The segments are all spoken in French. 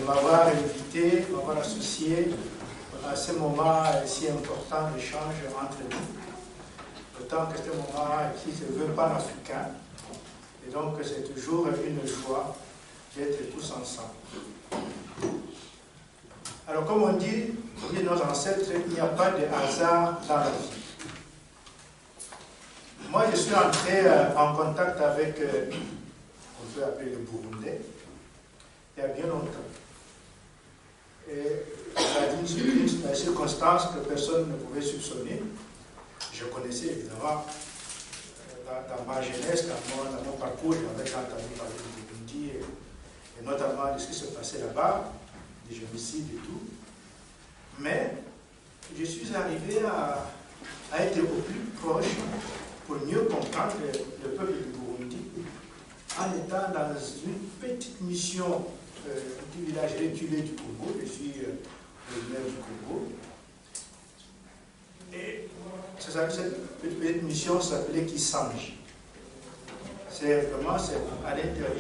m'avoir invité, m'avoir associé à ce moment si important d'échange entre nous. D'autant que c'est un moment qui se veut panafricain. Et donc, c'est toujours une joie d'être tous ensemble. Alors, comme on dit nos ancêtres, il n'y a pas de hasard dans la vie. Moi, je suis entré en contact avec, on peut appeler le Burundais, il y a bien longtemps. Et dans une circonstance que personne ne pouvait soupçonner. Je connaissais évidemment, dans ma jeunesse, dans mon parcours, j'avais entendu parler du Burundi, et notamment de ce qui se passait là-bas, des génocides et tout. Mais je suis arrivé à être au plus proche pour mieux comprendre le peuple du Burundi en étant dans une petite mission du village reculé du Congo. Je suis le maire du Congo. Et cette petite mission s'appelait Kisanji. C'est vraiment à l'intérieur,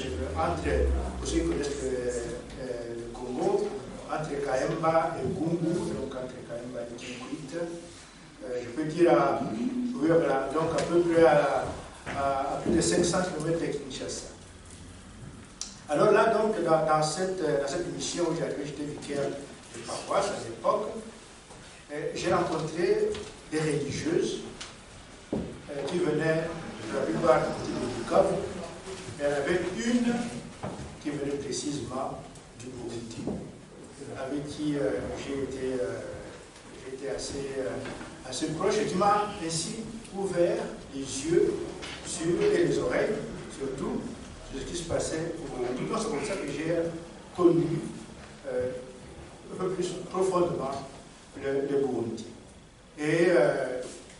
pour ceux qui connaissent le Congo, entre Kaemba et Gungu, donc entre Kaemba et Kinkuit. Je peux dire donc à peu près à plus de 500 km de Kinshasa. Alors là, donc, dans cette mission où j'étais vicaire de paroisse à l'époque, j'ai rencontré des religieuses qui venaient de la plupart de Bukavu, et il y en avait une qui venait précisément du Burundi, avec qui j'ai été assez proche et qui m'a ainsi ouvert les yeux et les oreilles, surtout, sur ce qui se passait au Burundi. Donc c'est comme ça que j'ai connu un peu plus profondément le Burundi. Et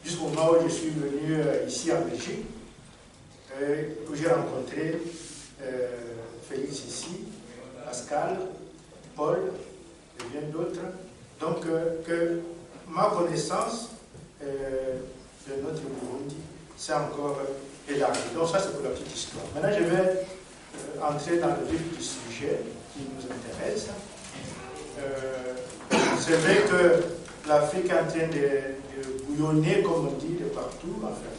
jusqu'au moment où je suis venu ici en Belgique, où j'ai rencontré Félix ici, Pascal, Paul et bien d'autres. Donc que ma connaissance de notre Burundi s'est encore élargie. Donc ça c'est pour la petite histoire. Maintenant je vais entrer dans le vif du sujet qui nous intéresse. C'est vrai que l'Afrique est en train de bouillonner, comme on dit, de partout. Enfin,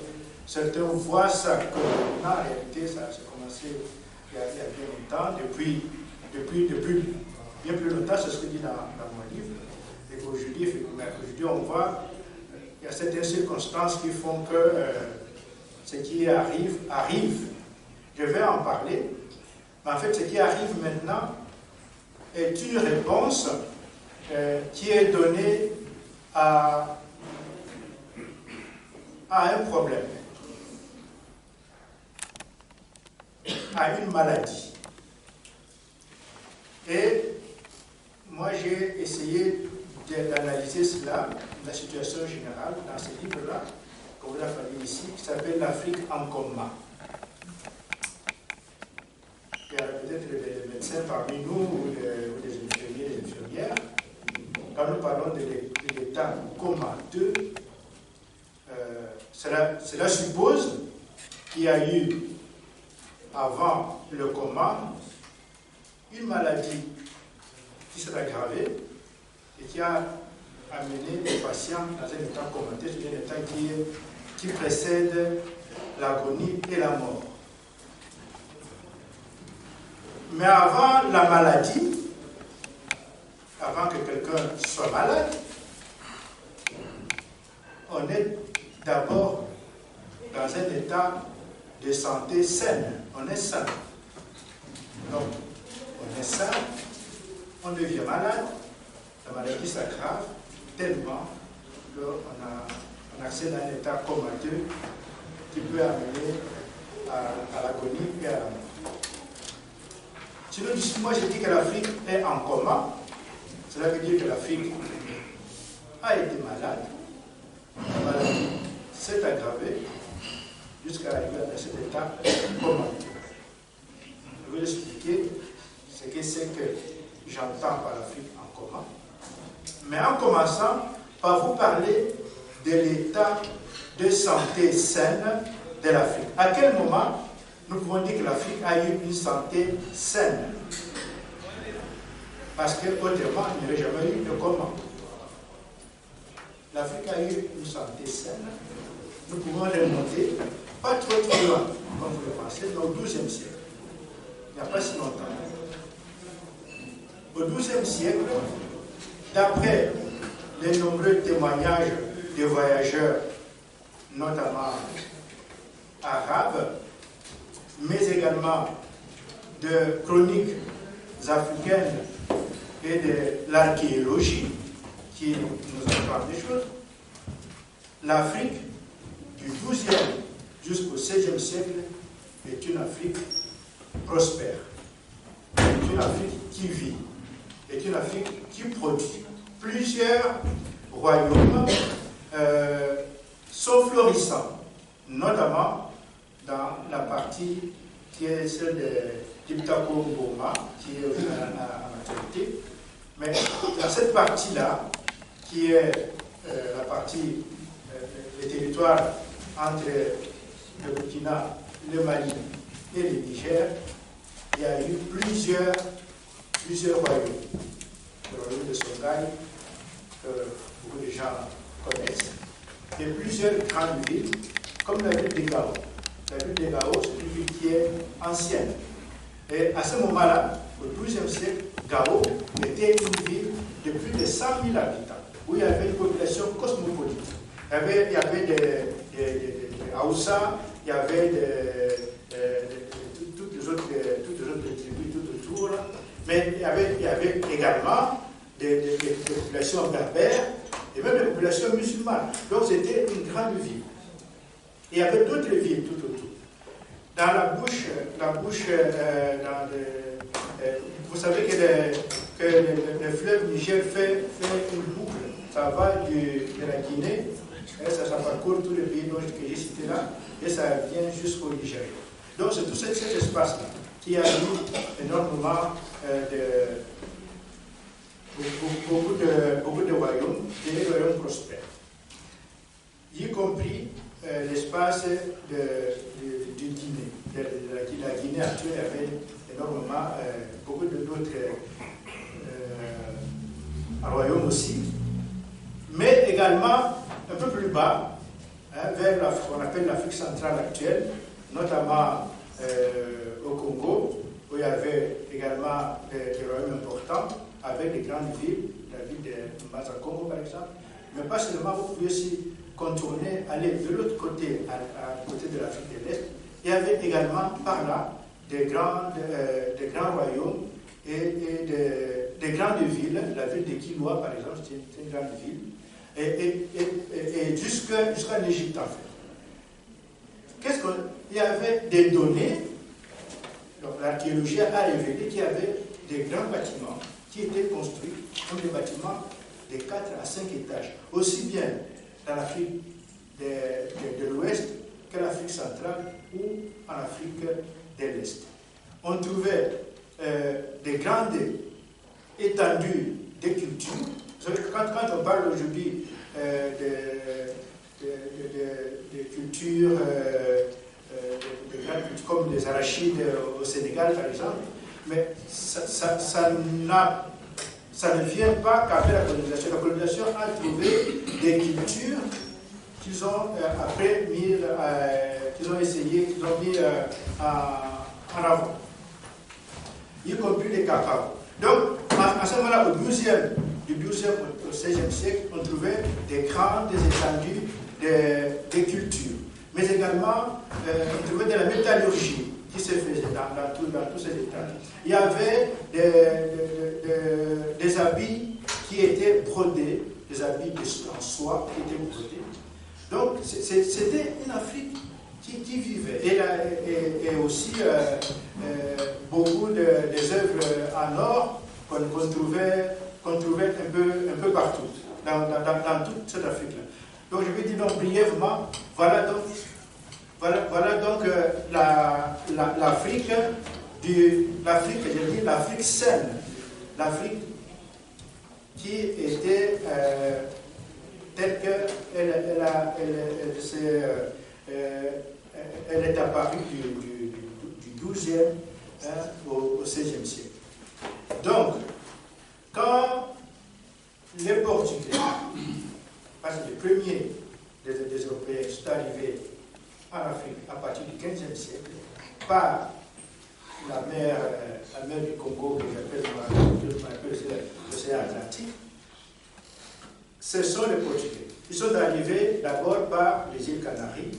certains voient ça comme en réalité, ça a commencé il y a bien longtemps, depuis bien plus longtemps, c'est ce que dit dans mon livre. Et qu'aujourd'hui, on voit il y a certaines circonstances qui font que ce qui arrive. Je vais en parler. Mais en fait, ce qui arrive maintenant est une réponse qui est donnée à un problème, à une maladie. Et moi, j'ai essayé d'analyser cela, la situation générale, dans ce livre-là, que vous avez fallu ici, qui s'appelle l'Afrique en coma. Il y a peut-être des médecins parmi nous, ou des infirmiers et des infirmières. Quand nous parlons de l'état coma 2, cela suppose qu'il y a eu, avant le coma, une maladie qui s'est aggravée et qui a amené les patients dans un état comateur, c'est un état qui précède l'agonie et la mort. Mais avant la maladie, avant que quelqu'un soit malade, on est d'abord dans un état de santé saine. On est sain. Donc, on est sain, on devient malade, la maladie s'aggrave tellement qu'on accède à un état comateux qui peut amener à l'agonie et à la mort. Sinon, moi je dis que l'Afrique est en coma, cela veut dire que l'Afrique a été malade, la maladie s'est aggravée jusqu'à arriver à cet état comateux. Je vais expliquer ce que c'est que j'entends par l'Afrique en coma, mais en commençant par vous parler de l'état de santé saine de l'Afrique. À quel moment nous pouvons dire que l'Afrique a eu une santé saine? parce qu'autrement, il n'y aurait jamais eu de comment. L'Afrique a eu une santé saine. Nous pouvons remonter, pas trop loin, comme vous le pensez, mais au XIIe siècle. Il n'y a pas si longtemps. Au XIIe siècle, d'après les nombreux témoignages de voyageurs, notamment arabes, mais également de chroniques africaines et de l'archéologie qui nous apprend des choses, l'Afrique du XIIe jusqu'au XVIe siècle est une Afrique prospère, est une Afrique qui vit, est une Afrique qui produit. Plusieurs royaumes sont florissants, notamment dans la partie qui est celle de Diptako-Goma, qui est à maturité. Mais dans cette partie-là, qui est la partie des territoires entre le Burkina, le Mali et le Niger, il y a eu plusieurs royaumes. Le royaume de Songhai, que beaucoup de gens connaissent, et plusieurs grandes villes, comme la ville de Gao. La ville de Gao, c'est une ville qui est ancienne. Et à ce moment-là, au XIIe siècle, Gao était une ville de plus de 100 000 habitants, où il y avait une population cosmopolite. Il y avait des Haoussa, il y avait toutes les autres tribus tout autour, mais il y avait également des populations berbères et même des populations musulmanes. Donc c'était une grande ville. Et il y avait d'autres villes tout autour. Dans la bouche vous savez que le fleuve Niger fait une boucle. Ça va de la Guinée, et ça parcourt tous les pays que j'ai cités là, et ça vient jusqu'au Nigeria. Donc c'est tout cet espace-là qui a eu énormément beaucoup de royaumes, et des royaumes prospères, y compris l'espace du Guinée. La Guinée actuelle avait énormément, beaucoup d'autres royaumes aussi, mais également un peu plus bas, vers ce qu'on appelle l'Afrique centrale actuelle, notamment au Congo, où il y avait également des royaumes importants, avec des grandes villes, la ville de Mbaza-Congo par exemple, mais pas seulement, vous pouvez aussi contourner, aller de l'autre côté, à côté de l'Afrique de l'Est. Il y avait également par là des grands royaumes et des grandes villes. La ville de Kilwa, par exemple, c'est une grande ville, et jusqu'en Égypte, en fait. Il y avait des données, donc l'archéologie a révélé qu'il y avait des grands bâtiments qui étaient construits comme des bâtiments de 4 à 5 étages, aussi bien dans l'Afrique de l'Ouest que l'Afrique centrale ou en Afrique de l'Est. On trouvait des grandes étendues de cultures. Vous savez que quand on parle aujourd'hui de cultures, comme les arachides au Sénégal par exemple, mais ça ne vient pas qu'après la colonisation. La colonisation a trouvé des cultures qu'ils ont après mis, qu'ils ont essayé, qu'ils ont mis en avant, y compris les cacao. Donc, à ce moment-là, du 12e au 16e siècle, on trouvait des grandes étendues de cultures, mais également on trouvait de la métallurgie qui se faisait dans tous ces états. Il y avait des habits qui étaient brodés, des habits en soie qui étaient brodés. Donc c'était une Afrique qui vivait. Et aussi beaucoup des œuvres en or qu'on trouvait un peu partout, dans toute cette Afrique-là. Donc je vais dire donc brièvement, voilà donc l'Afrique, je dis l'Afrique saine, l'Afrique qui était telle qu'elle est apparue du 12e au 16e siècle. Donc, Quand les Portugais, parce que les premiers des Européens sont arrivés en Afrique à partir du XVe siècle, par la mer du Congo, que j'appelle l'océan Atlantique, ce sont les Portugais. Ils sont arrivés d'abord par les îles Canaries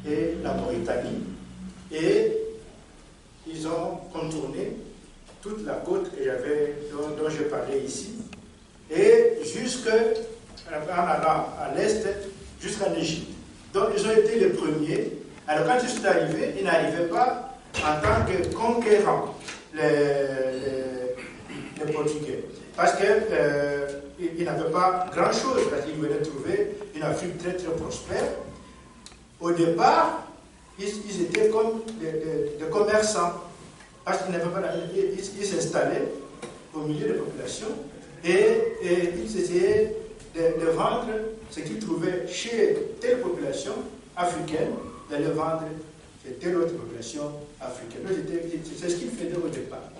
et la Mauritanie, et ils ont contourné toute la côte dont je parlais ici, et en allant à l'est, jusqu'en Égypte. Donc ils ont été les premiers. Alors quand ils sont arrivés, ils n'arrivaient pas en tant que conquérants, les Portugais. Parce qu'ils n'avaient pas grand-chose, parce qu'ils venaient trouver une Afrique très très prospère. Au départ, ils étaient comme des commerçants, parce qu'ils n'avaient pas ils s'installaient au milieu des populations et ils essayaient de vendre ce qu'ils trouvaient chez telle population africaine, de le vendre chez telle autre population africaine. C'est ce qu'ils faisaient au départ.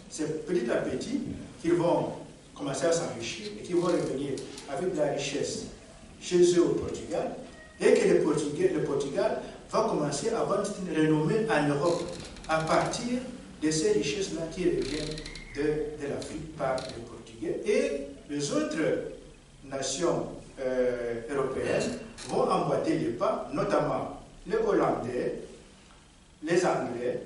C'est petit à petit qu'ils vont commencer à s'enrichir et qu'ils vont revenir avec de la richesse chez eux au Portugal, et que le Portugal va commencer à avoir une renommée en Europe à partir de ces richesses-là qui reviennent de l'Afrique par les Portugais. Et les autres nations européennes vont emboîter les pas, notamment les Hollandais, les Anglais,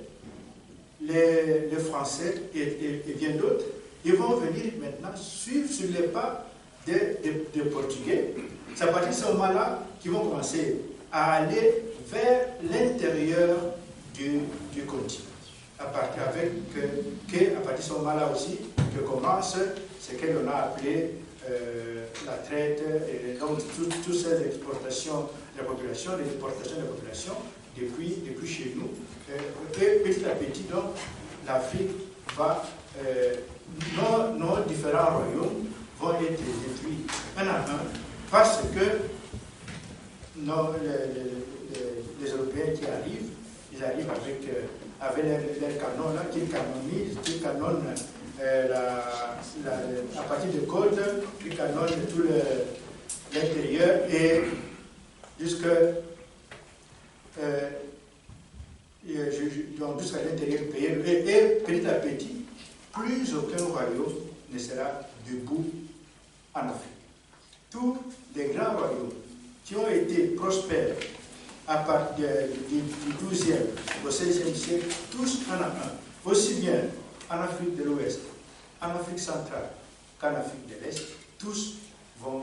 les Français et bien d'autres. Ils vont venir maintenant suivre sur les pas des Portugais. C'est à partir de ce moment-là qu'ils vont commencer à aller vers l'intérieur du continent. À partir de ce moment-là aussi que commence ce que l'on a appelé la traite, et donc toutes ces exportations de la population, les exportations de la population depuis chez nous. Et petit à petit, donc, l'Afrique va, nos différents royaumes vont être détruits un à un parce que les Européens qui arrivent, ils arrivent avec leurs canons là, qu'ils canonisent, qu'ils canonnent à partir de côtes, qu'ils canonnent tout l'intérieur et jusqu'à l'intérieur du pays. Et petit à petit, plus aucun royaume ne sera debout en Afrique. Tous les grands royaumes qui ont été prospères à partir du XIIe au XVIe siècle, tous un à un, aussi bien en Afrique de l'Ouest, en Afrique centrale qu'en Afrique de l'Est, tous vont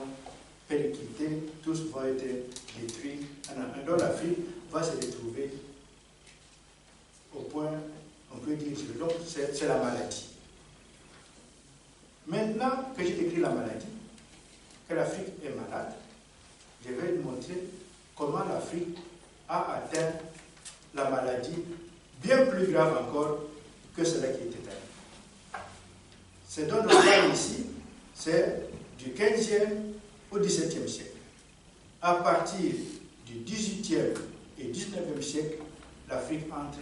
péricliter, tous vont être détruits un à un. Donc l'Afrique va se retrouver au point, on peut dire, donc c'est la maladie. Maintenant que j'ai décrit la maladie, que l'Afrique est malade, je vais vous montrer comment l'Afrique a atteint la maladie bien plus grave encore que celle qui était arrivée. Ce dont on parle ici, c'est du 15e au 17e siècle. À partir du 18e et 19e siècle, l'Afrique entre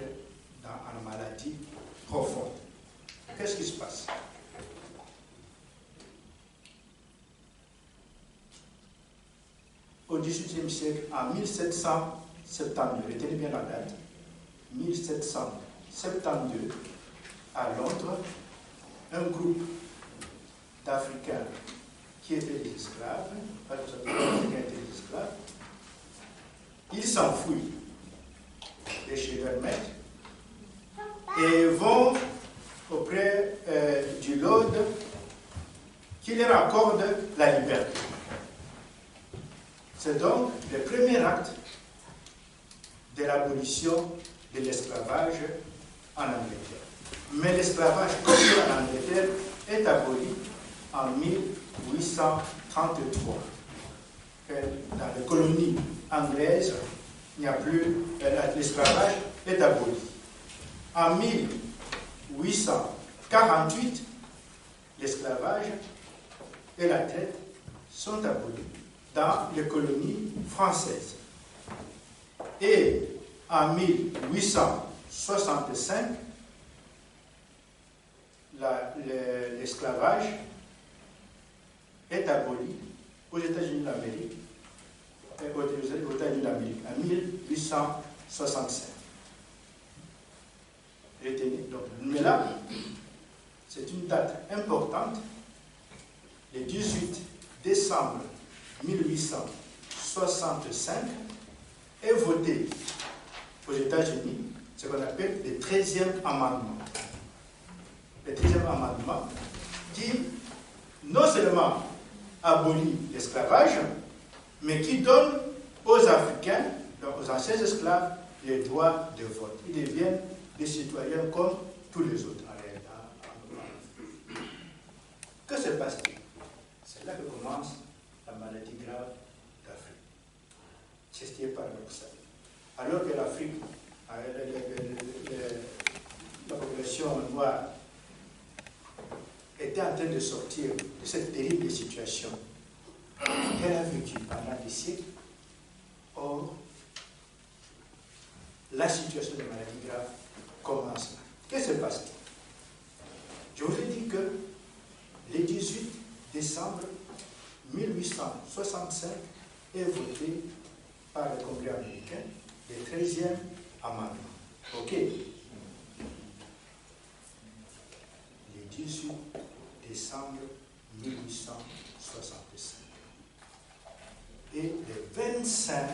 dans une maladie profonde. Qu'est-ce qui se passe? Au XVIIIe siècle, en 1772, retenez bien la date, 1772, à Londres, un groupe d'Africains qui étaient des esclaves, pas tous les Africains étaient des esclaves, ils s'enfuient de chez leur maître et vont auprès du Lord qui leur accorde la liberté. C'est donc le premier acte de l'abolition de l'esclavage en Angleterre. Mais l'esclavage, comme en Angleterre, est aboli en 1833. Dans les colonies anglaises, il n'y a plus, l'esclavage est aboli. En 1848, l'esclavage et la traite sont abolis dans les colonies françaises. Et en 1865, l'esclavage est aboli aux États-Unis d'Amérique, aux États-Unis d'Amérique en 1865. Retenez. Donc, mais là, c'est une date importante. Le 18 décembre 1865 est voté aux États-Unis ce qu'on appelle le 13e amendement. Le 13e amendement qui non seulement abolit l'esclavage, mais qui donne aux Africains, donc aux anciens esclaves, les droits de vote. Ils deviennent des citoyens comme tous les autres. Que se passe-t-il? C'est là que commence la maladie grave d'Afrique. C'est ce qui est paradoxal. Alors que l'Afrique, la population noire était en train de sortir de cette terrible situation qu'elle a vécue pendant des siècles. Or, la situation de maladie grave commence là. Qu'est-ce qui se passe? Je vous ai dit que le 18 décembre 1865 est voté par le Congrès américain le 13e amendement. OK. Le 18 décembre 1865. Et le 25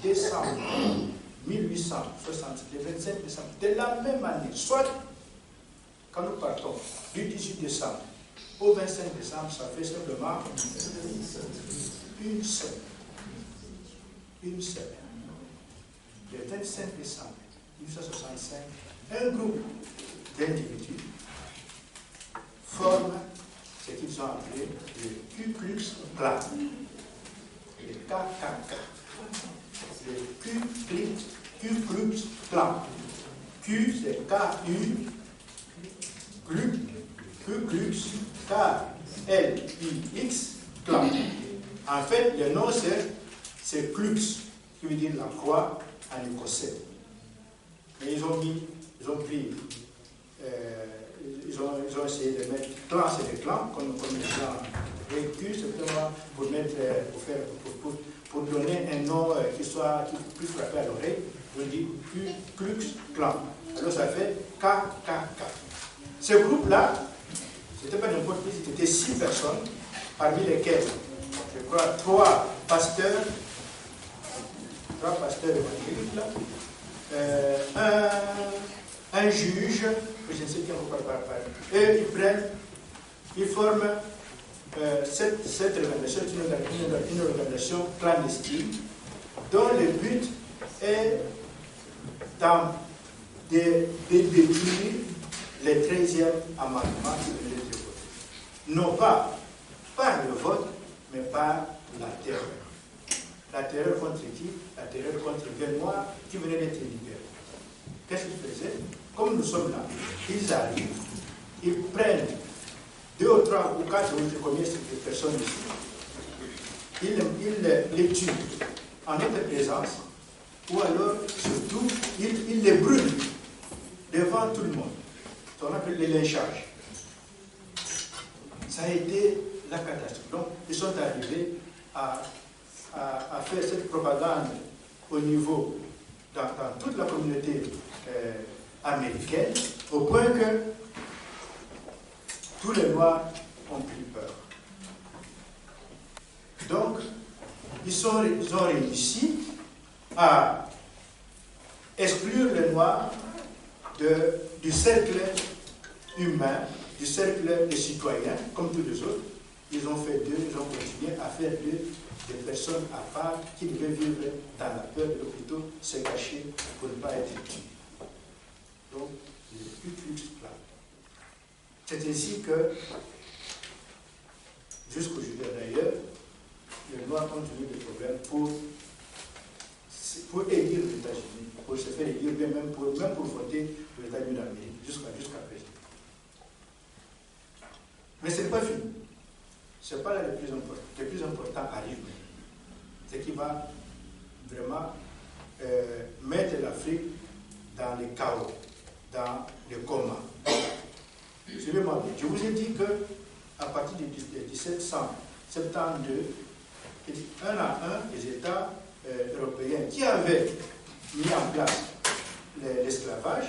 décembre 1865, le 25 décembre de la même année, soit quand nous partons du 18 décembre au 25 décembre, ça fait simplement une semaine. Une semaine. Le 25 décembre 1865, un groupe d'individus forme ce qu'ils ont appelé le Ku Klux Klan, le KKK. Le Ku Klux Klan. Q, c'est K-U, Klux, K-L-I-X, Klan. En fait, le nom, c'est Klux, qui veut dire la croix en écossais. Mais ils ont essayé de mettre clan, c'est des clans, comme les gens. Et Q, c'est vraiment pour donner un nom qui plus frappé à l'oreille. On dit Ku Klux Klan. Alors ça fait KKK. Ce groupe-là, c'était pas n'importe qui, c'était 6 personnes, parmi lesquelles, je crois, 3 pasteurs évangéliques, un juge, je ne sais qui on va parler. Et ils forment cette organisation, une organisation clandestine, dont le but est de détruire le 13e amendement qui venait de voter. Non pas par le vote, mais par la terreur. La terreur contre qui? La terreur contre les Noirs qui venaient d'être libérés. Qu'est-ce qu'ils faisaient? Comme nous sommes là, ils arrivent, ils prennent 2 ou 3 ou 4, je connais ces personnes ici, ils les tuent en notre présence, ou alors, surtout, ils les brûlent devant tout le monde. On appelle les lynchages. Ça a été la catastrophe. Donc, ils sont arrivés à faire cette propagande au niveau, dans toute la communauté américaine, au point que tous les Noirs ont pris peur. Donc, ils ont réussi à exclure les Noirs du cercle humain, du cercle des citoyens, comme tous les autres. Ils ont fait d'eux, ils ont continué à faire d'eux des personnes à part qui devaient vivre dans la peur de plutôt se cacher pour ne pas être tués. Donc, le Ku Klux Klan. C'est ainsi que, jusqu'aujourd'hui d'ailleurs, les Noirs ont tenu des problèmes pour élire les États-Unis, pour se faire élire, même pour voter aux États-Unis d'Amérique, jusqu'à présent. Mais ce n'est pas fini. Ce n'est pas là le plus important. Le plus important arrive maintenant. Ce qui va vraiment mettre l'Afrique dans le chaos, dans le coma. Suivez-moi bien. Je vous ai dit que à partir de 1772, un à un, les États européens qui avaient mis en place l'esclavage,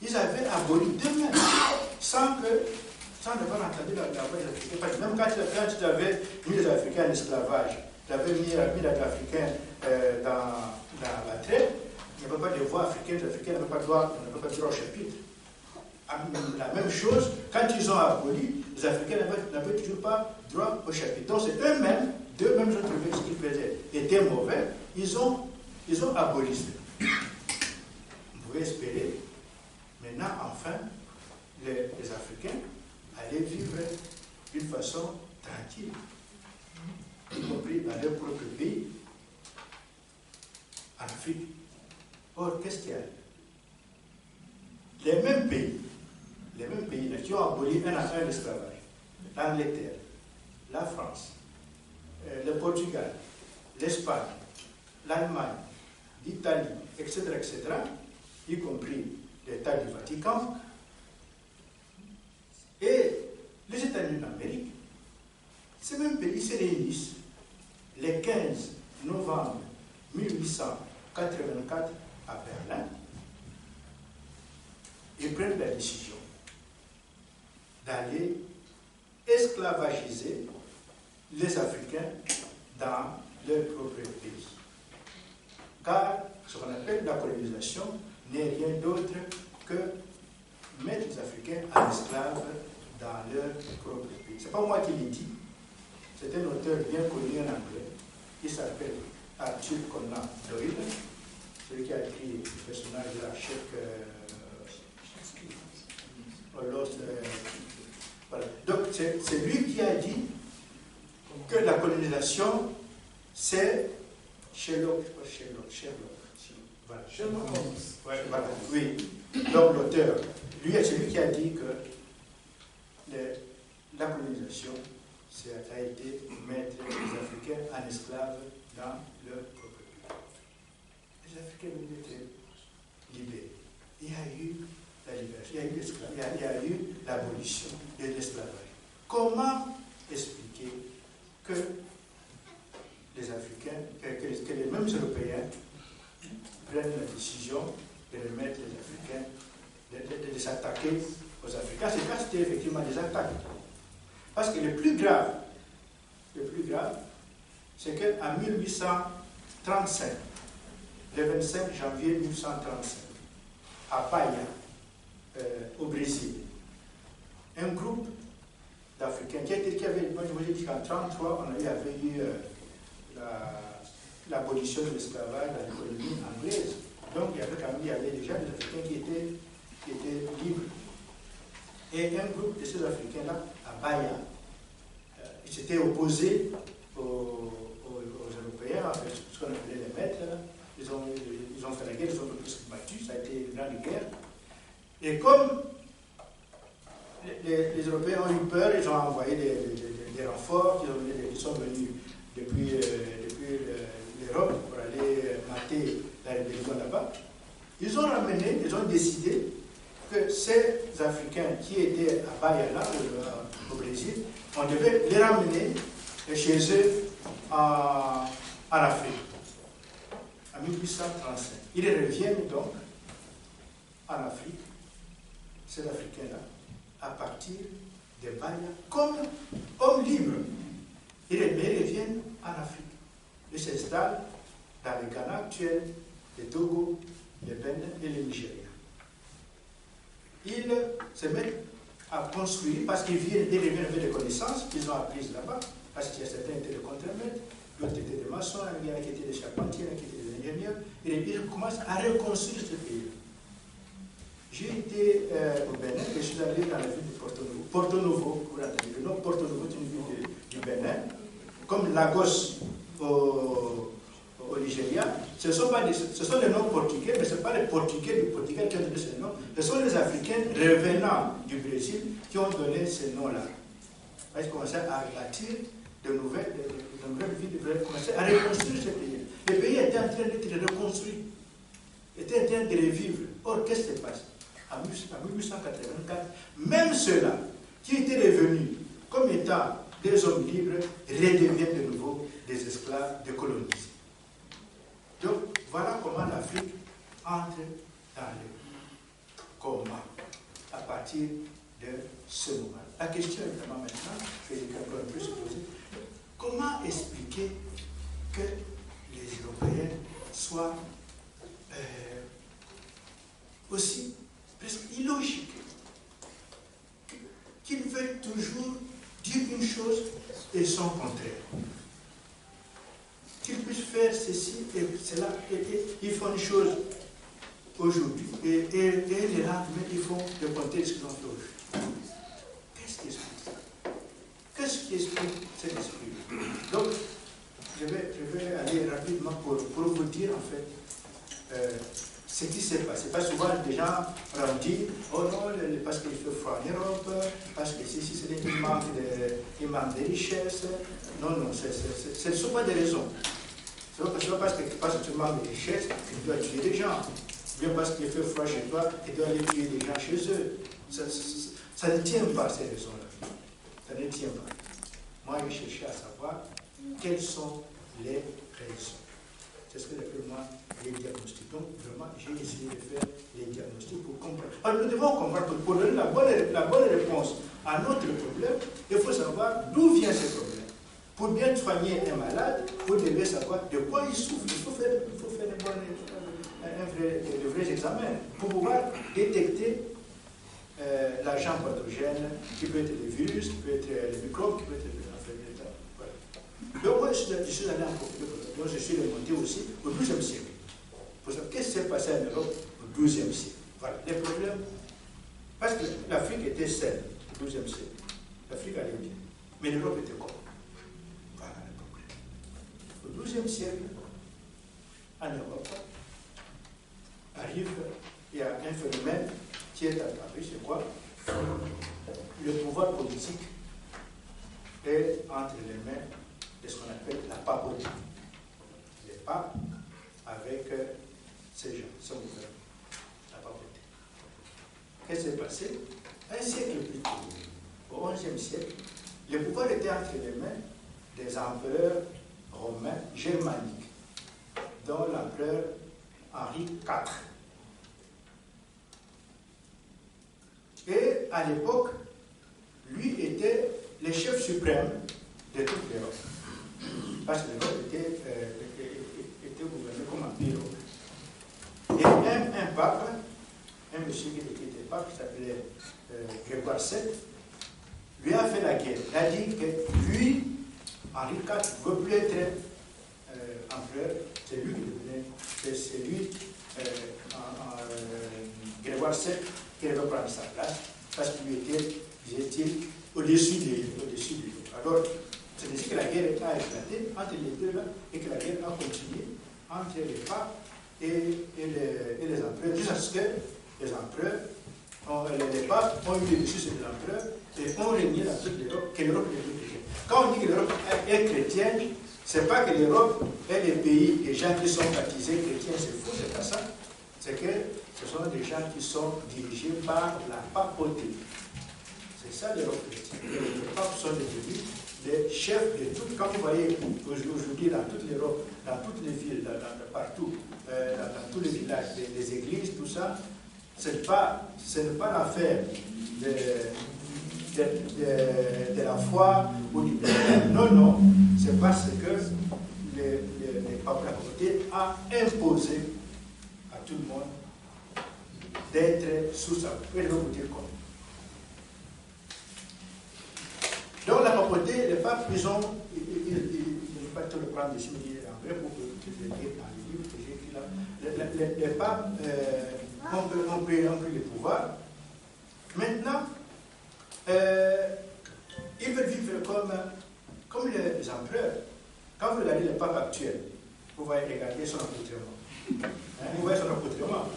ils avaient aboli d'eux-mêmes, sans avoir entendu la voix des Africains. Même quand tu avais mis les Africains en esclavage, tu avais mis les Africains dans la traite, il n'y avait pas de voix africaine, les Africains n'avaient pas de droit au chapitre. La même chose, quand ils ont aboli, les Africains n'avaient toujours pas droit au chapitre. Donc c'est eux-mêmes ont trouvé ce qu'ils faisaient était mauvais, ils ont aboli ça. Vous pouvez espérer, maintenant, enfin, les Africains allaient vivre d'une façon tranquille, y compris dans leur propre pays, en Afrique. Or, qu'est-ce qu'il y a? Les mêmes pays qui ont aboli un à un l'esclavage, l'Angleterre, la France, le Portugal, l'Espagne, l'Allemagne, l'Italie, etc., y compris l'État du Vatican, et les États-Unis d'Amérique, ces mêmes pays se réunissent le 15 novembre 1884 à Berlin et prennent la décision d'aller esclavagiser les Africains dans leur propre pays. Car ce qu'on appelle la colonisation n'est rien d'autre que mettre les Africains en esclaves dans leur propre pays. Ce n'est pas moi qui l'ai dit, c'est un auteur bien connu en anglais, qui s'appelle Arthur Conan Doyle, celui qui a écrit le personnage de la voilà. Donc c'est lui qui a dit que la colonisation, c'est Sherlock. Voilà. Sherlock Holmes. Ouais, voilà. Oui. Donc l'auteur, lui, c'est lui qui a dit que la colonisation, ça a été mettre les Africains en esclaves dans leur propre pays. Les Africains ont été libérés. Il y a eu la libération, il y a eu l'esclavage, il y a eu l'abolition de l'esclavage. Comment expliquer que les Africains, que les mêmes Européens prennent la décision de remettre les Africains, de s'attaquer aux Africains? C'est parce que c'était effectivement des attaques. Parce que le plus grave, c'est qu'en 1835, le 25 janvier 1835, à Bahia, au Brésil, un groupe d'Africains qui avait, moi je vous ai dit qu'en 1933, on avait eu l'abolition de l'esclavage dans l'économie anglaise. Donc il y avait déjà des Africains qui étaient libres. Et un groupe de ces Africains-là, à Bahia, ils s'étaient opposés aux Européens, avec ce qu'on appelait les maîtres. Ils ont fait la guerre, ils ont presque battu, ça a été une grande guerre. Et comme les Européens ont eu peur, ils ont envoyé des renforts, ils sont venus depuis l'Europe pour aller mater la rébellion là-bas. Ils ont décidé que ces Africains qui étaient à Bahia, là, au Brésil, on devait les ramener chez eux en Afrique, en 1835. Ils reviennent donc en Afrique, ces Africains-là, à partir de Bahia, comme hommes libres. Ils reviennent en Afrique. Ils s'installent dans le Ghana actuel, le Togo, le Bénin et le Nigeria. Ils se mettent à construire, parce qu'ils reviennent avec des connaissances qu'ils ont apprises là-bas, parce qu'il y a certains qui étaient des contremaîtres, d'autres étaient des maçons, il y en a qui étaient des charpentiers, il y en a qui étaient des ingénieurs, et ils commencent à reconstruire ce pays. J'ai été au Bénin, et je suis allé dans la ville de Porto Novo. Porto Novo, vous l'entendez, le nom Porto Novo est une ville du Bénin, comme Lagos au Nigeria. Ce sont les noms portugais, mais ce ne sont pas les Portugais du Portugal qui ont donné ces noms. Ce sont les Africains revenant du Brésil qui ont donné ces noms-là. Ils commençaient à bâtir de nouvelles villes, ils commençaient à reconstruire ce pays. Le pays était en train d'être reconstruit, était en train de revivre. Or, qu'est-ce qui se passe? En 1884, même ceux-là qui étaient revenus comme étant des hommes libres, redeviennent de nouveau des esclaves décolonisés. Donc, voilà comment l'Afrique entre dans le combat à partir de ce moment. La question évidemment maintenant, je vais un peu se poser, comment expliquer que les Européens soient aussi presque illogiques, qu'ils veulent toujours dire une chose et son contraire, qu'ils puissent faire ceci et cela, et ils font une chose aujourd'hui, et les lendemain, ils font le contraire de ce qu'ils ont fait aujourd'hui. Qu'est-ce qui explique ça? Qu'est-ce qui explique cet esprit? Donc, je vais aller rapidement pour vous dire, en fait, ce qui s'est passé. Parce que souvent, des gens ont dit, oh non, parce qu'il fait froid en Europe, parce que si il manque de richesses. Non, non, ce ne sont pas des raisons. Ce n'est pas parce que tu manques de richesses que tu dois tuer des gens. Bien parce qu'il fait froid chez toi, tu dois aller tuer des gens chez eux. Ça ne tient pas, ces raisons-là. Ça ne tient pas. Moi, j'ai cherché à savoir quelles sont les raisons. C'est ce que j'appelle moi les diagnostics. Donc, vraiment, j'ai essayé de faire les diagnostics pour comprendre. Alors, nous devons comprendre que pour donner la bonne réponse à notre problème, il faut savoir d'où vient ce problème. Pour bien soigner un malade, vous devez savoir de quoi il souffre. Il faut faire de vrais examens pour pouvoir détecter l'agent pathogène, qui peut être le virus, qui peut être les microbes, qui peut être l'enfermité. Voilà. Donc, moi, je suis allé en profondeur. Donc, je suis remonté aussi au XIIe siècle. Pour savoir qu'est-ce qui s'est passé en Europe au XIIe siècle. Voilà, les problèmes. Parce que l'Afrique était saine au XIIe siècle. L'Afrique allait bien. Mais l'Europe était quoi? Voilà le problème. Au XIIe siècle, en Europe, arrive, il y a un phénomène qui est apparu, c'est quoi? Le pouvoir politique est entre les mains de ce qu'on appelle la papauté. Les papes avec ces gens, son gouvernement, la papauté. Qu'est-ce qui s'est passé? Un siècle plus tôt, au XIe siècle, le pouvoir était entre les mains des empereurs romains germaniques, dont l'empereur Henri IV. Et à l'époque, lui était le chef suprême de toute l'Europe. Parce que l'Europe était gouvernée comme empire. Et un pape, un monsieur qui était pape, qui s'appelait Grégoire VII, lui a fait la guerre. Il a dit que lui, Henri IV, ne veut plus être empereur, c'est lui qui devenait, c'est lui, Grégoire VII, qui devait prendre sa place, parce qu'il était, disait-il, au-dessus de lui. Alors, c'est ainsi que la guerre a éclaté entre les deux là, et que la guerre a continué entre les papes et les empereurs, jusqu'à ce que les empereurs, les papes ont eu le dessus sur les empereurs et ont régné dans toute l'Europe, que l'Europe est chrétienne. Quand on dit que l'Europe est chrétienne, ce n'est pas que l'Europe est le pays des gens qui sont baptisés chrétiens, c'est faux, c'est pas ça. C'est que ce sont des gens qui sont dirigés par la papauté. C'est ça l'Europe chrétienne. Les papes sont devenus les chefs de tout. Quand vous voyez aujourd'hui dans toute l'Europe, dans toutes les villes, partout, dans tous les villages, les églises, tout ça, ce n'est pas l'affaire de la foi ou du pèlerin. Non, non. C'est parce que les papes, la papauté a imposé à tout le monde d'être sous sa. Je vais vous dire comment. Donc la papauté, les papes, ils ont, je ne vais pas tout le prendre ici, mais après pour que vous le lire dans les livres que j'ai écrits là. Les papes ont pris le pouvoir. Maintenant, ils veulent vivre comme les empereurs. Quand vous regardez le pape actuel, vous voyez regarder son accoutrement. Vous voyez son accoutrement.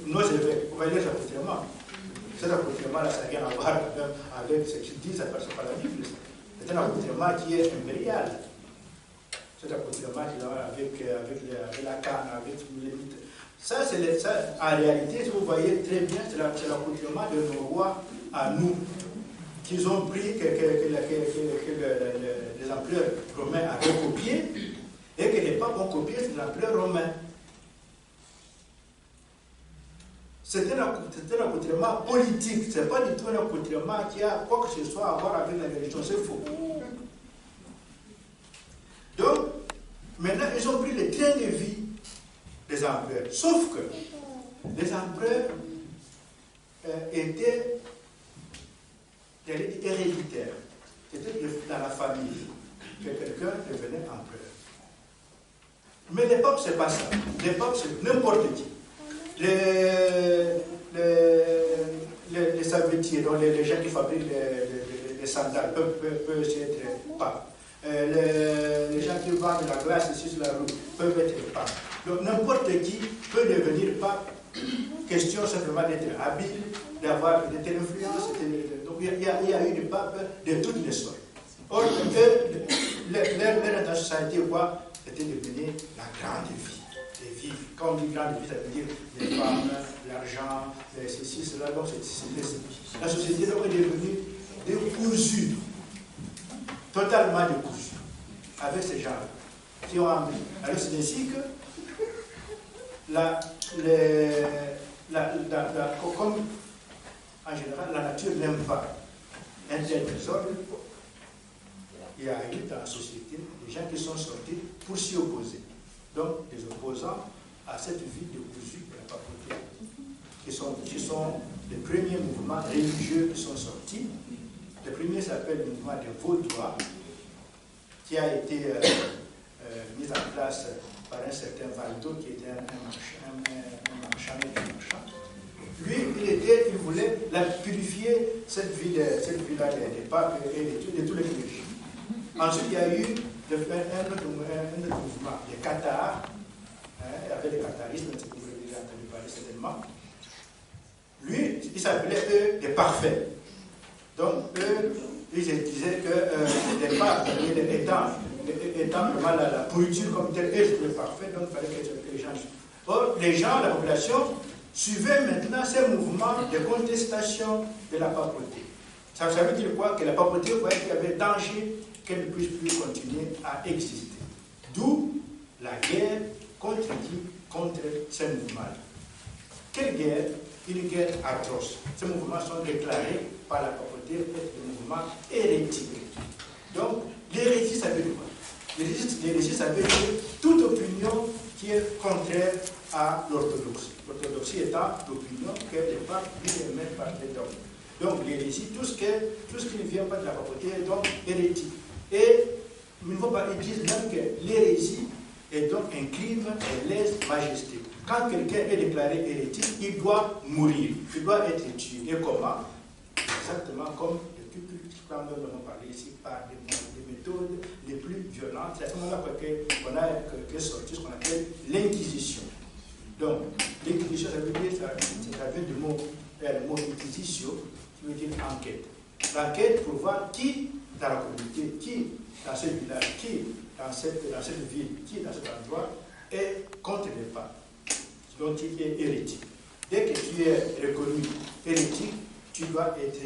Nos évêques, vous voyez les accoutrements. Cet accoutrement-là, ça n'a rien à voir avec ce qu'ils disent, ça passe par la Bible. C'est un accoutrement qui est impérial. Cet accoutrement qui est avec la canne, avec les mythes. Ça, en réalité, si vous voyez très bien, c'est l'accoutrement de nos rois à nous, qu'ils ont pris, que les empereurs romains avaient copié, et que les papes ont copié les empereurs romains. C'est un accoutrement politique, ce n'est pas du tout un accoutrement qui a quoi que ce soit à voir avec la religion, c'est faux. Donc, maintenant, ils ont pris le train de vie des empereurs. Sauf que les empereurs étaient héréditaires. C'était dans la famille que quelqu'un devenait empereur. Mais les papes, ce n'est pas ça. Les papes, c'est n'importe qui. Les savetiers, donc les gens qui fabriquent les sandales peuvent être papes. Les gens qui vendent de la glace ici sur la route peuvent être papes. Donc n'importe qui peut devenir pape. Question simplement d'être habile, d'avoir de telle influence. Donc il y a eu des papes de toutes les sortes. Or, leur intention, ça a été quoi? C'était de mener la grande vie. Quand on dit grande vie, ça veut dire les femmes, l'argent, ceci, cela. Donc, la société donc, est devenue décousue, totalement décousue, avec ces gens qui ont amené. Alors, c'est ainsi que, comme en général, la nature n'aime pas un tel désordre, il y a eu dans la société des gens qui sont sortis pour s'y opposer. Donc, des opposants à cette vie de cousu de la papauté, qui sont les premiers mouvements religieux qui sont sortis. Le premier s'appelle le mouvement des Vaudois, qui a été mis en place par un certain Valdo, qui était un marchand. Lui, il voulait purifier cette vie-là des papes et de tous les clergés. Ensuite, il y a eu un autre mouvement, les Cathares, avec les catharistes, vous l'avez déjà entendu parler certainement. Lui, il s'appelait eux des parfaits. Donc, eux, ils disaient que les papes, étant vraiment la pourriture comme telle, eux étaient parfaits, donc il fallait que les gens. Or, les gens, la population, suivaient maintenant ces mouvements de contestation de la papauté. Ça veut dire quoi? Que la papauté voyait qu'il y avait danger qu'elle ne puisse plus continuer à exister. D'où la guerre contre ces mouvements-là. Quelle guerre? Une guerre atroce. Ces mouvements sont déclarés par la papauté être des mouvements hérétiques. Donc, l'hérésie, ça veut dire quoi? L'hérésie, ça veut dire toute opinion qui est contraire à l'orthodoxie. L'orthodoxie étant l'opinion que les papes eux-mêmes partaient d'hommes. Donc, l'hérésie, tout ce qui ne vient pas de la papauté est donc hérétique. Et ils disent même que l'hérésie est donc un crime et lèse majesté. Quand quelqu'un est déclaré hérétique, il doit mourir, il doit être tué. Et comment? Exactement comme nous avons parlé ici, par des méthodes les plus violentes. C'est à ce moment-là qu'on a sorti ce qu'on appelle l'inquisition. Donc, l'inquisition, ça veut dire, ça vient du mot inquisition, qui veut dire enquête. L'enquête pour voir qui dans la communauté, qui dans ce village, qui dans cette ville, qui dans cet endroit est contre les papes, donc qui est hérétique. Dès que tu es reconnu hérétique, tu dois être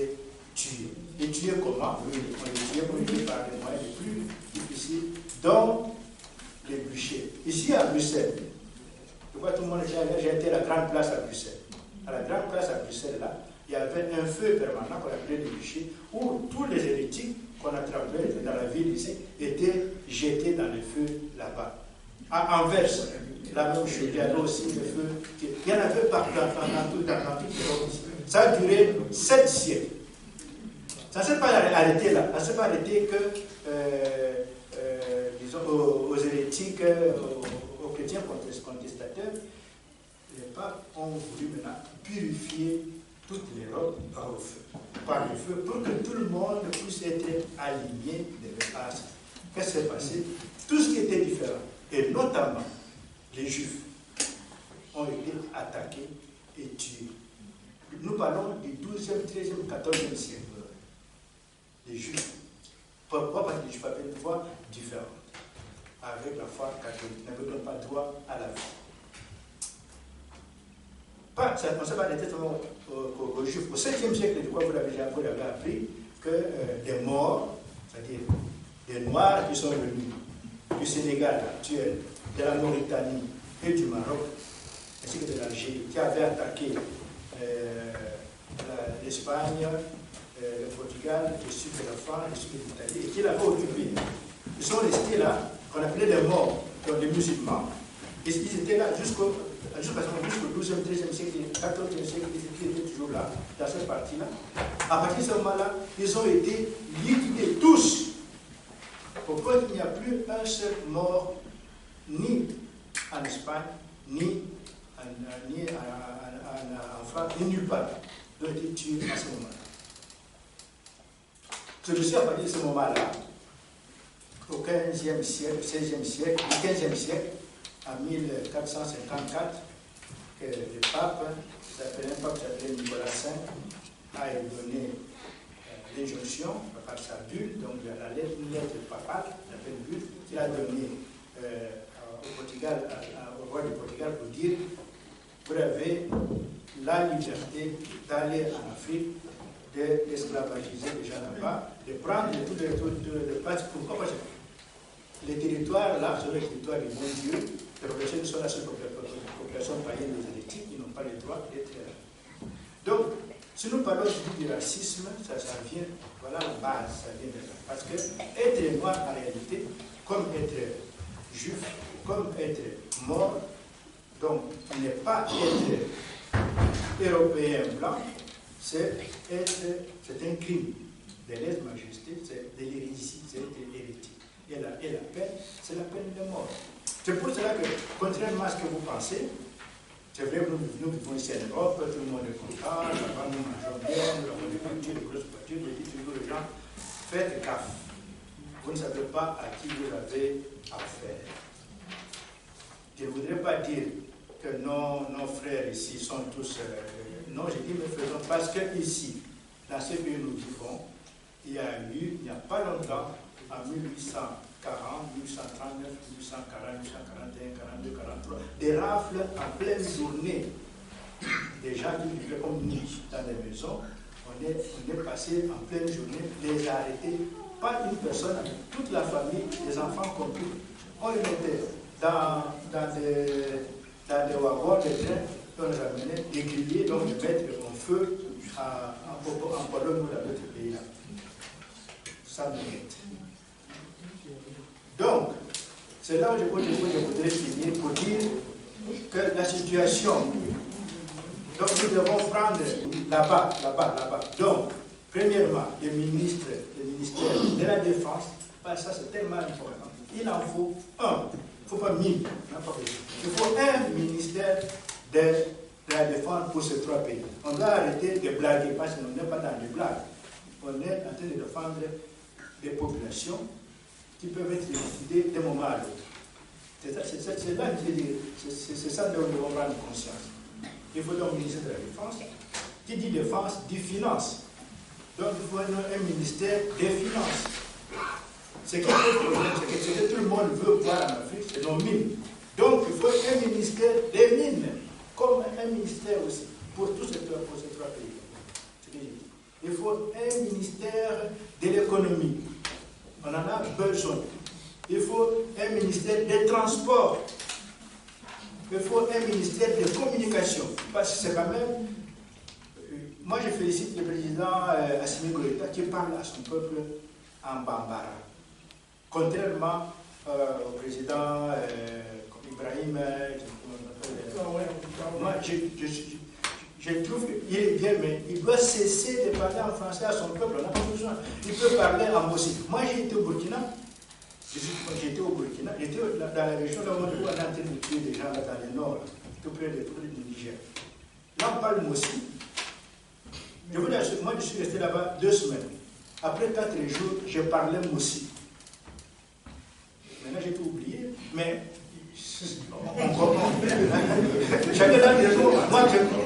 tué. Et tué comment? Oui, on est tué par les moyens les plus difficiles, dont les bûchers. Ici à Bruxelles, je vois tout le monde, j'ai été à la grande place à Bruxelles. À la grande place à Bruxelles, là, il y avait un feu permanent qu'on appelait les bûchers, où tous les hérétiques qu'on attrapait dans la ville ici étaient jetés dans le feu là-bas. À Anvers, la même chose, il y avait aussi des feux. Il y en avait partout dans toute l'Europe. Ça a duré 7 siècles. Ça ne s'est pas arrêté là. Ça ne s'est pas arrêté que, disons, aux hérétiques, aux chrétiens contestateurs. Les papes ont voulu maintenant purifier toute l'Europe par le feu, pour que tout le monde puisse être aligné de l'espace. Qu'est-ce qui s'est passé? Tout ce qui était différent, et notamment les Juifs, ont été attaqués et tués. Nous parlons du 12e, 13e, 14e siècle. Les Juifs. Pourquoi? Parce que les Juifs avaient une foi différente. Avec la foi catholique, n'avaient pas droit à la vie. On ne s'est pas arrêté seulement aux Juifs. Au 7e siècle, de quoi vous l'avez appris, que des morts, c'est-à-dire des Noirs qui sont venus du Sénégal actuel, de la Mauritanie et du Maroc, ainsi que de l'Algérie, qui avaient attaqué l'Espagne, le Portugal, le sud de la France, le sud de l'Italie, et qui l'avaient occupé. Ils sont restés là, qu'on appelait les morts, donc les musulmans. Ils étaient là jusqu'au 12e, 13e siècle, 14e siècle, ils étaient toujours là, dans cette partie-là. À partir de ce moment-là, ils ont été liquidés tous. Pourquoi il n'y a plus un seul mort, ni en Espagne, ni en France, ni nulle part, qui ont été tués à ce moment-là. Celui-ci, à partir de ce moment-là, au 15e siècle, 16e siècle, au 15e siècle, en 1454, que le pape, un pape qui s'appelait Nicolas V, a donné l'injonction par sa bulle, donc la lettre papale, l'appelle bulle, qu'il a donnée au Portugal, au roi du Portugal pour dire: vous avez la liberté d'aller en Afrique, d'esclavagiser les gens là-bas, de prendre tous les places. Pourquoi? Parce que les territoires là sont les territoires du bon Dieu. Les populations sont la seule population païenne des hérétiques qui n'ont pas le droit d'être là. Donc, si nous parlons du racisme, ça vient, voilà la base, ça vient de là. Parce que être noir en réalité, comme être juif, comme être mort, donc n'est pas être européen blanc, c'est un crime de lèse-majesté, c'est de l'hérésie, c'est de l'hérétique. Et la peine, c'est la peine de mort. C'est pour cela que, contrairement à ce que vous pensez, c'est vrai que nous vivons ici en Europe, tout le monde est content, là-bas nous mangeons bien, nous avons des voitures, des grosses voitures, je dis toujours aux gens, faites gaffe. Vous ne savez pas à qui vous avez affaire. Je ne voudrais pas dire que nos frères ici sont tous... non, je dis mais faisons parce que ici, dans ce pays où nous vivons, il y a eu, il n'y a pas longtemps, en 1840, 1839, 1840, 1841, 42, 43, des rafles en pleine journée. Des gens qui vivaient comme nous dans les maisons, on est passé en pleine journée, les arrêter, pas une personne, toute la famille, les enfants compris. On les mettait dans des wagons, des trains, on les amenait, les griller, donc les mettre en feu en Pologne ou dans d'autres pays-là. Ça mérite. Donc, c'est là où je voudrais finir pour dire que la situation, donc nous devons prendre là-bas. Donc, premièrement, le ministère de la Défense, parce que ça c'est tellement important. Il en faut un, il ne faut pas mille, il faut un ministère de la Défense pour ces trois pays. On doit arrêter de blaguer, parce qu'on n'est pas dans les blagues. On est en train de défendre des populations qui peuvent être liquidées d'un moment à l'autre. C'est là que je dis, c'est ça dont nous devons prendre conscience. Il faut donc un ministère de la Défense. Qui dit défense, dit finance. Donc il faut un ministère des finances. Ce qui est le problème, c'est que ce que tout le monde veut voir en Afrique, c'est nos mines. Donc il faut un ministère des mines, comme un ministère aussi, pour tous ces trois pays. Il faut un ministère de l'économie. On en a besoin. Il faut un ministère des transports. Il faut un ministère de communication. Parce que c'est quand même... Moi, je félicite le président Assimi Goïta qui parle à son peuple en bambara. Contrairement au président Ibrahim... moi, je trouve qu'il est bien, mais il doit cesser de parler en français à son peuple. On n'a pas besoin. Il peut parler en Mossi. Moi, j'ai été au Burkina. J'étais dans la région là où on est en train de tuer des gens là, dans le nord, tout près du Niger. Là, on parle Mossi. Je vous assure, moi, je suis resté là-bas 2 semaines. Après 4 jours, je parlais Mossi. Maintenant, j'ai tout oublié, mais on comprend. Chacun dans les jours,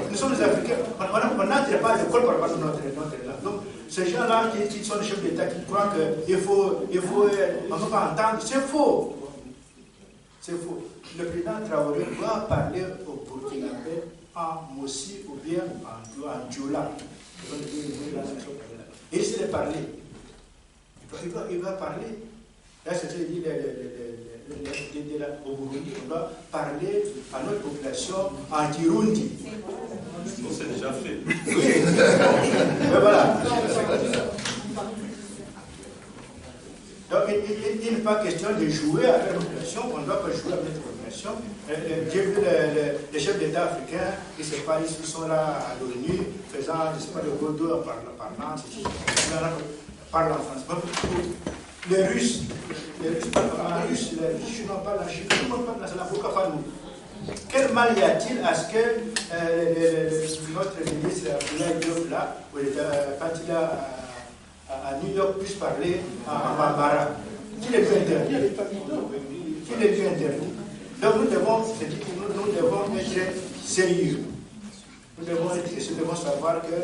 nous sommes des Africains, on n'entre pas à l'école par rapport à notre langue. Donc, ces gens-là qui sont les chefs d'État, qui croient qu'il faut, on ne peut pas entendre, c'est faux. C'est faux. Le président Traoré doit parler au Burkinabé en Mossi ou bien en Dioula. Et essaie de parler. Il va parler. Là, c'est ce que dit au Burundi, on doit parler à notre population en Kirundi. C'est déjà fait. Oui. Mais voilà. Donc, il n'est pas question de jouer avec la population, on ne doit pas jouer avec la population. J'ai vu les chefs d'État africains, ils sont là à l'ONU, faisant, je ne sais pas, le godo en parlant, parlant en France. Les Russes parlent en russe, les Chinois parlent en chinois, tout le monde parle dans la Bourg-Fanou. Quel mal y a-t-il à ce que notre ministre Abdoulaye Diop, là, quand il est à New York, puisse parler en bambara? Qui les peut interdire? Qui les peut interdire? Donc nous devons être sérieux. Nous devons savoir que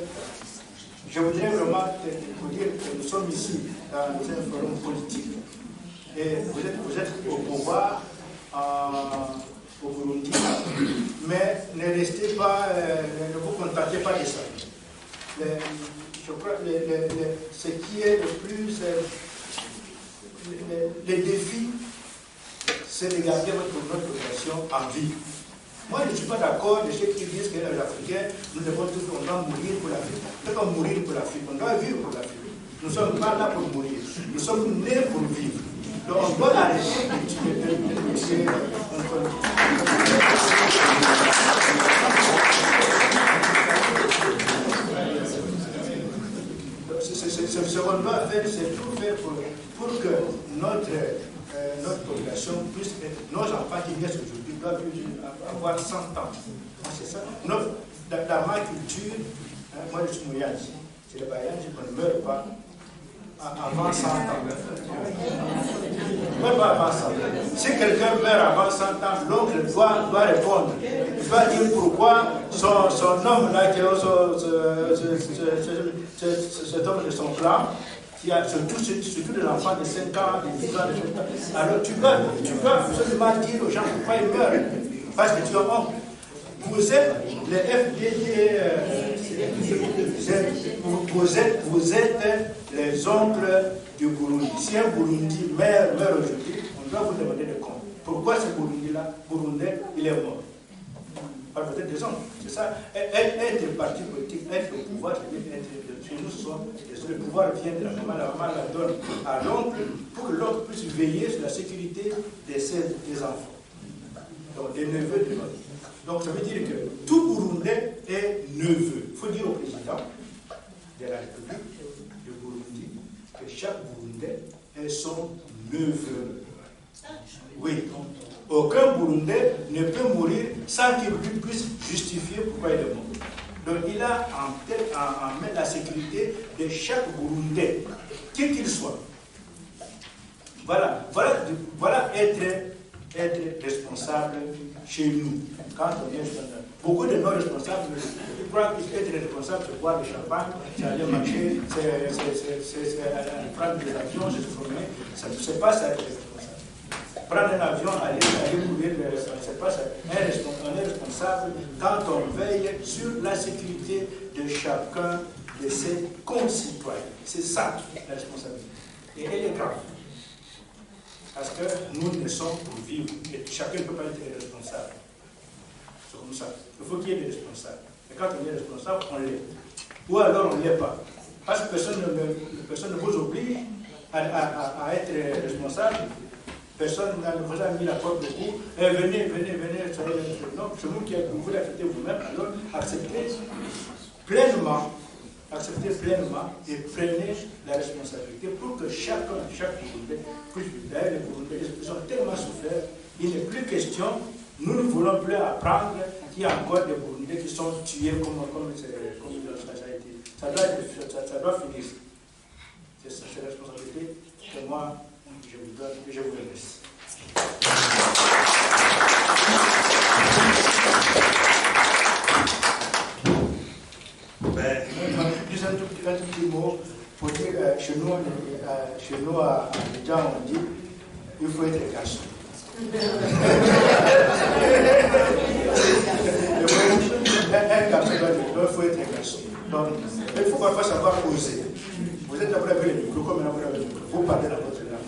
je voudrais vraiment vous dire que nous sommes ici dans un forum politique et vous êtes au pouvoir au Burundi, mais ne restez pas, ne vous contentez pas de ça. Je crois que ce qui est le plus, les défis, c'est de garder notre population en vie. Moi, je ne suis pas d'accord de ceux qui disent que les Africains, on doit mourir pour l'Afrique. On ne doit pas mourir pour l'Afrique, on doit vivre pour l'Afrique. Nous ne sommes pas là pour mourir, nous sommes nés pour vivre. Donc on doit arrêter de tuer. Ce qu'on doit faire, c'est tout faire pour que notre population puisse être, nos enfants qui naissent aujourd'hui doivent avoir 100 ans. C'est ça. Dans ma culture, moi je suis Mouyadji, c'est le Bayan, on ne meurt pas avant 100 ans. Pas avant 100 ans. Si quelqu'un meurt avant 100 ans, l'oncle doit répondre. Il doit dire pourquoi son homme là, qui cet homme de son clan, qui a surtout des enfants de 5 ans, de 10 ans, de 20 ans. Alors tu peux absolument dire aux gens pourquoi ils meurent. Parce que tu as honte. Vous êtes les FDD, vous êtes les oncles du Burundi. Si un Burundi meurt aujourd'hui, on doit vous demander de compte. Pourquoi ce Burundi-là, Burundais, il est mort? Par peut-être des oncles. C'est ça. Être parti politique, être au pouvoir, c'est-à-dire être chez nous, le pouvoir vient de la maman la donne à l'oncle pour que l'oncle puisse veiller sur la sécurité des enfants. Donc des neveux de l'oncle. Donc ça veut dire que tout Burundais est neveu. Il faut dire au président de la République de Burundi que chaque Burundais est son neveu. Oui. Aucun Burundais ne peut mourir sans qu'il puisse justifier pourquoi il est mort. Donc il a en tête, en main la sécurité de chaque Burundais, qui qu'il soit. Voilà être responsable chez nous. Quand on est responsable. Beaucoup de nos responsables, ils croient qu'être responsable, c'est boire du champagne, c'est aller marcher, c'est prendre des avions, c'est se promener. C'est pas ça être responsable. Prendre un avion, aller courir, c'est pas ça. On est responsable quand on veille sur la sécurité de chacun de ses concitoyens. C'est ça la responsabilité. Et elle est grave. Parce que nous naissons pour vivre et chacun ne peut pas être responsable. C'est comme ça. Il faut qu'il y ait des responsables. Et quand on est responsable, on l'est. Ou alors on ne l'est pas. Parce que personne ne vous oblige à être responsable. Personne ne vous a mis la porte au cou. Venez, soyez. Non, c'est vous qui vous l'acceptez vous-même. Alors acceptez pleinement et prenez la responsabilité pour que chaque Burundais puisse vivre. D'ailleurs, les Burundais ils ont tellement souffert, il n'est plus question, nous ne voulons plus apprendre qu'il y a encore des Burundais qui sont tués comme ça a été. Ça doit finir. C'est la responsabilité que moi, je vous donne et je vous remercie. Juste un tout petit mot pour dire chez nous à Abidjan, on dit il faut être garçon. Un garçon, il faut être garçon. Donc, il faut parfois savoir oser. Vous êtes d'abord avec le micro, comme vous avez le micro. Vous parlez dans votre langue.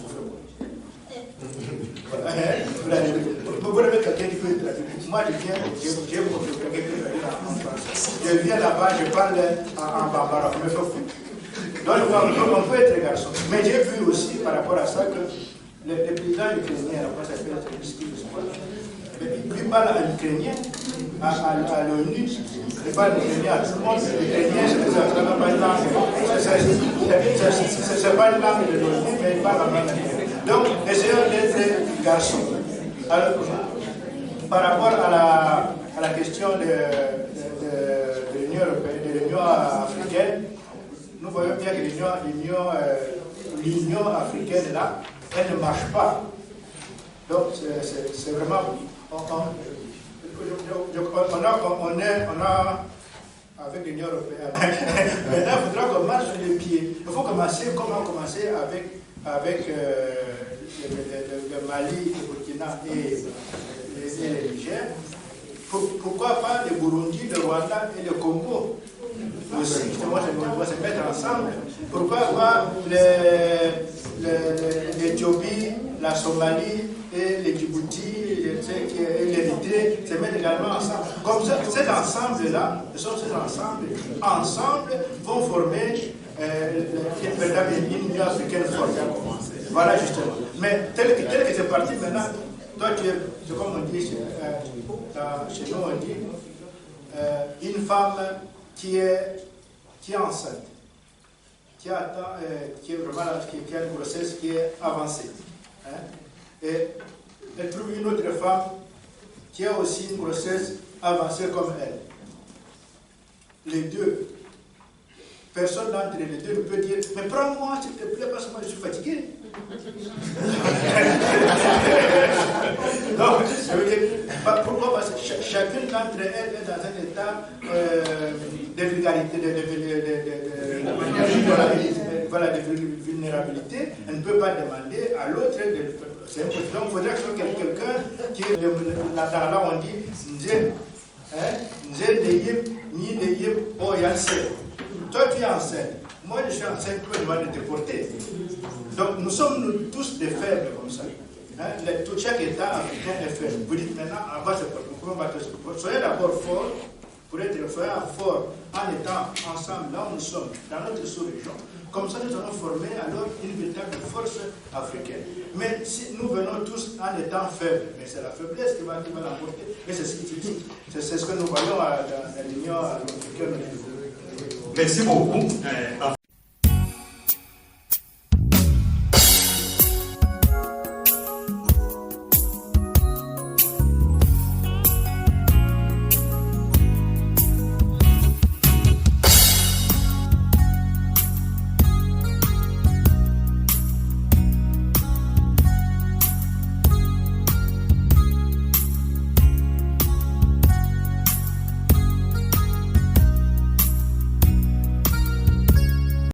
Vous voulez quelqu'un qui peut traduire. Moi, j'ai quelqu'un qui peut traduire en français. Je viens là-bas, je parle en bambara. Donc, on peut être garçon. Mais j'ai vu aussi, par rapport à ça, que le président ukrainien, comment ça s'appelle, il parle en ukrainien à l'ONU, il parle en ukrainien à tout le monde. L'ukrainien, c'est pas une langue de l'ONU, mais il parle en langue. Donc, essayons d'être garçons. Alors, par rapport à la question de l'Union européenne, de l'Union africaine, nous voyons bien que l'Union africaine, là, elle ne marche pas. Donc, c'est vraiment... On a avec l'Union européenne. Maintenant, il faudra qu'on marche sur les pieds. Il faut commencer, comment commencer avec le Mali, le Burkina et le Niger. Pourquoi pas le Burundi, le Rwanda et le Congo aussi, justement, se mettre ensemble. Pourquoi pas l'Éthiopie, la Somalie et le Djibouti et l'Érythrée se mettre également ensemble. Comme ça, cet ensemble-là, ensemble, vont former une Union africaine forte. Voilà justement. Mais tel que c'est parti maintenant, toi tu es, comme on dit chez nous, on dit une femme qui est enceinte, qui a une grossesse qui est avancée. Hein, et elle trouve une autre femme qui a aussi une grossesse avancée comme elle. Les deux. Personne d'entre les deux ne peut dire « Mais prends-moi s'il te plaît parce que moi je suis fatigué. » Donc, ça veut dire, pourquoi? Parce que chacune d'entre elles est dans un état de vulgarité, de vulnérabilité. Elle ne peut pas demander à l'autre. C'est impossible. Donc, il faudrait que ce soit quelqu'un qui, là, on dit, toi, tu es enceinte. Moi, je suis enceinte, tu me demandes de te porter. Donc, nous sommes tous des faibles comme ça. Chaque État africain est faible. Vous dites maintenant, on va se porter. Soyez d'abord forts pour être forts en étant ensemble là où nous sommes, dans notre sous-région. Comme ça, nous allons former alors une véritable force africaine. Mais si nous venons tous en étant faibles, mais c'est la faiblesse qui va l'emporter. Et c'est ce que nous voyons dans l'Union africaine. Merci beaucoup.